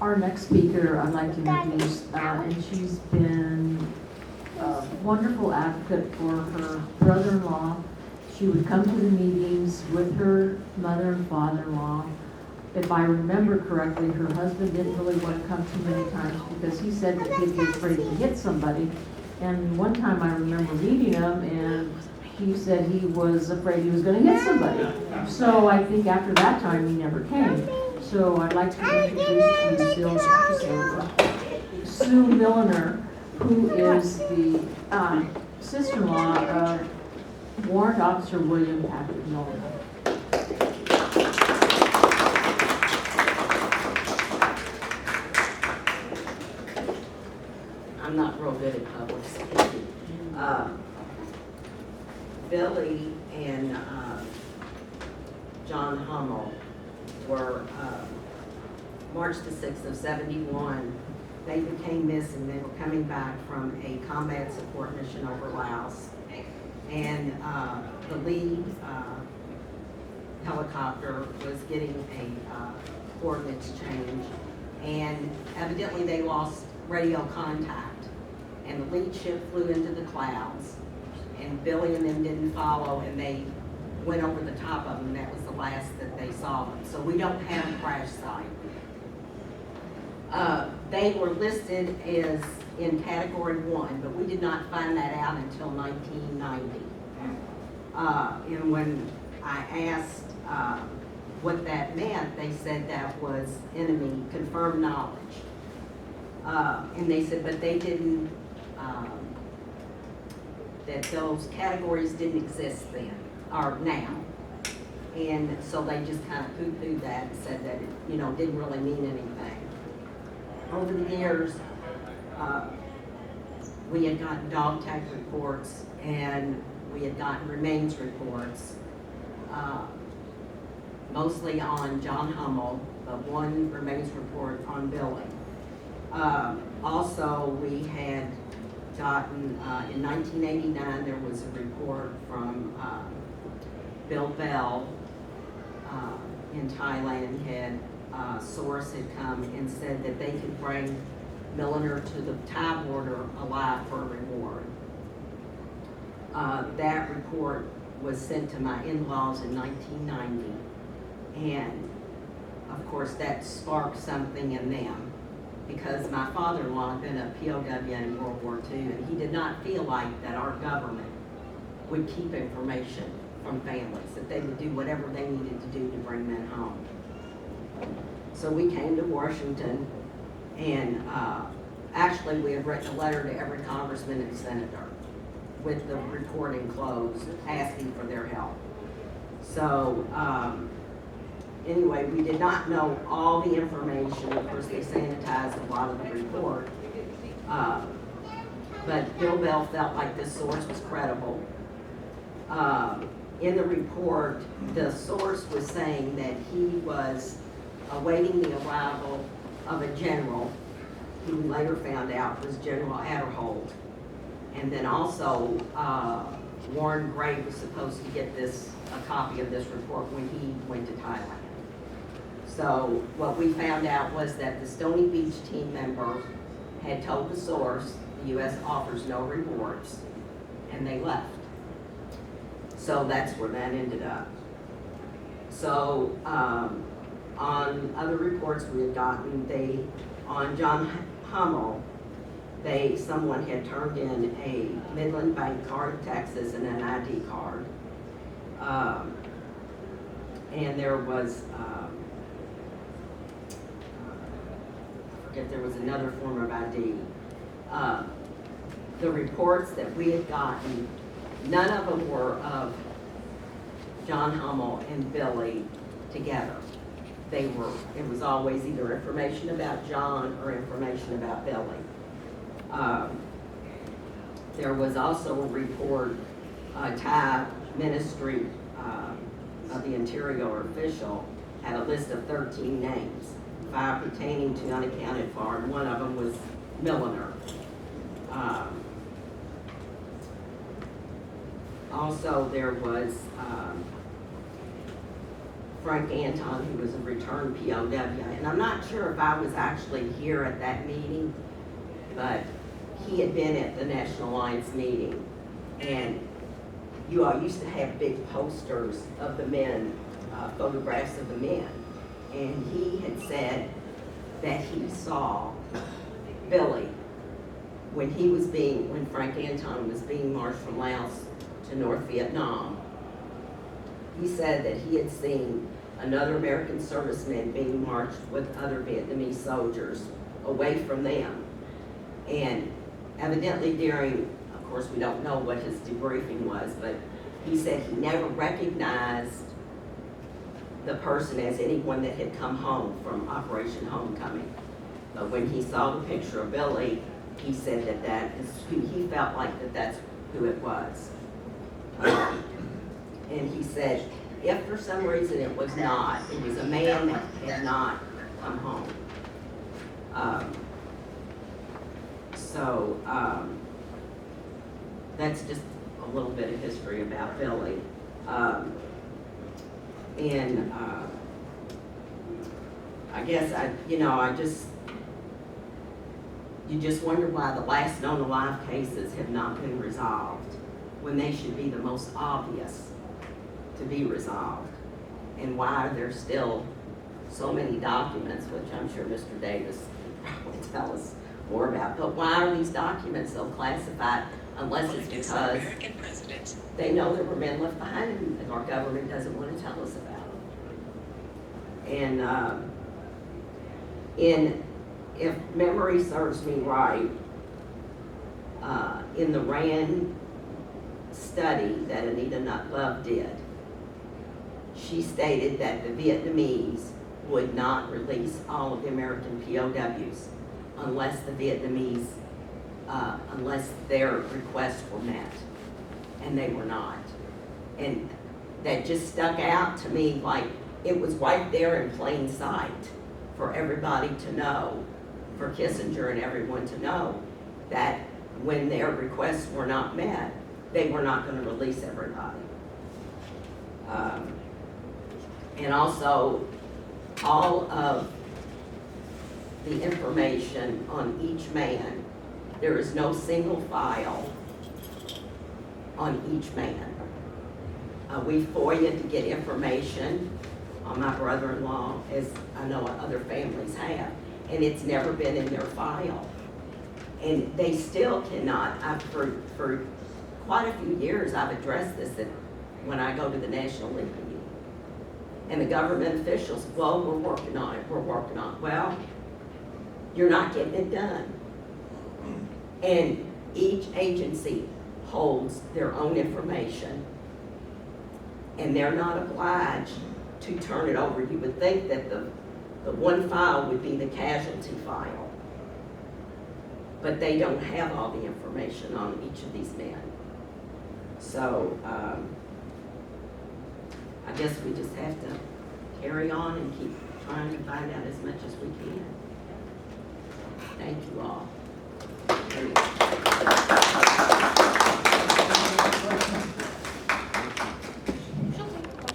Our next speaker I'd like to introduce, and she's been a wonderful advocate for her brother-in-law. She would come to the meetings with her mother and father-in-law. If I remember correctly, her husband didn't really want to come too many times because he said that he'd be afraid to hit somebody. And one time I remember meeting him, and he said he was afraid he was going to hit somebody. So I think after that time, he never came. So I'd like to introduce to you Sue Milliner, who is the sister-in-law of Warrant Officer William Patrick Milliner. I'm not real good at public speaking. Billy and John Hummel were March the 6th of 71. They became missing. They were coming back from a combat support mission over Laos. And the lead helicopter was getting a coordinates change. And evidently they lost radio contact. And the lead ship flew into the clouds. And Billy and them didn't follow, and they went over the top of them, and that was the last that they saw them. So we don't have a crash site. They were listed as in category 1, but we did not find that out until 1990. And when I asked what that meant, they said that was enemy confirmed knowledge. And they said, but they didn't, that those categories didn't exist then, or now. And so they just kind of poo-pooed that and said that it, didn't really mean anything. Over the years, we had gotten dog tag reports and we had gotten remains reports, mostly on John Hummel, but one remains report on Billy. Also, we had gotten, in 1989, there was a report from Bill Bell in Thailand. Had a source had come and said that they could bring Milliner to the Thai border alive for a reward. That report was sent to my in-laws in 1990, and of course that sparked something in them, because my father-in-law had been a POW in World War II, and he did not feel like that our government would keep information from families, that they would do whatever they needed to do to bring men home. So we came to Washington, and actually we had written a letter to every congressman and senator with the report enclosed, asking for their help. So anyway, we did not know all the information. Of course, they sanitized a lot of the report. But Bill Bell felt like this source was credible. In the report, the source was saying that he was awaiting the arrival of a general, who we later found out was General Adderholt. And then also, Warren Gray was supposed to get a copy of this report when he went to Thailand. So what we found out was that the Stony Beach team member had told the source, the U.S. offers no rewards, and they left. So that's where that ended up. So on other reports we had gotten, on John Hummel, someone had turned in a Midland Bank card of Texas and an ID card. And there was, I forget, there was another form of ID. The reports that we had gotten, none of them were of John Hummel and Billy together. It was always either information about John or information about Billy. There was also a report, Thai Ministry of the Interior official had a list of 13 names, 5 pertaining to unaccounted for, and one of them was Milliner. Also, there was Frank Anton, who was a returned POW. And I'm not sure if I was actually here at that meeting, but he had been at the National Alliance meeting. And you all used to have big posters of the men, photographs of the men. And he had said that he saw Billy when Frank Anton was being marched from Laos to North Vietnam. He said that he had seen another American serviceman being marched with other Vietnamese soldiers away from them. And evidently during, of course we don't know what his debriefing was, but he said he never recognized the person as anyone that had come home from Operation Homecoming. But when he saw the picture of Billy, he said that that is who he felt like that's who it was. And he said, if for some reason it was not, it was a man that had not come home. That's just a little bit of history about Billy. I guess you just wonder why the last known alive cases have not been resolved when they should be the most obvious to be resolved, and why there's still so many documents, which I'm sure Mr. Davis will probably tell us more about. But why are these documents so classified unless it's because they know there were men left behind and our government doesn't want to tell us about them? And if memory serves me right, in the RAND study that Anita Nutlove did, she stated that the Vietnamese would not release all of the American POWs unless the Vietnamese, unless their requests were met, and they were not. And that just stuck out to me like it was right there in plain sight for everybody to know, for Kissinger and everyone to know, that when their requests were not met, they were not going to release everybody. And also, all of the information on each man, there is no single file on each man. We FOIA'd to get information on my brother-in-law, as I know other families have, and it's never been in their file. And they still cannot. For quite a few years, I've addressed this when I go to the National League meeting. And the government officials, well, we're working on it, we're working on it. Well, you're not getting it done. And each agency holds their own information, and they're not obliged to turn it over. You would think that the one file would be the casualty file, but they don't have all the information on each of these men. So I guess we just have to carry on and keep trying to find out as much as we can. Thank you all.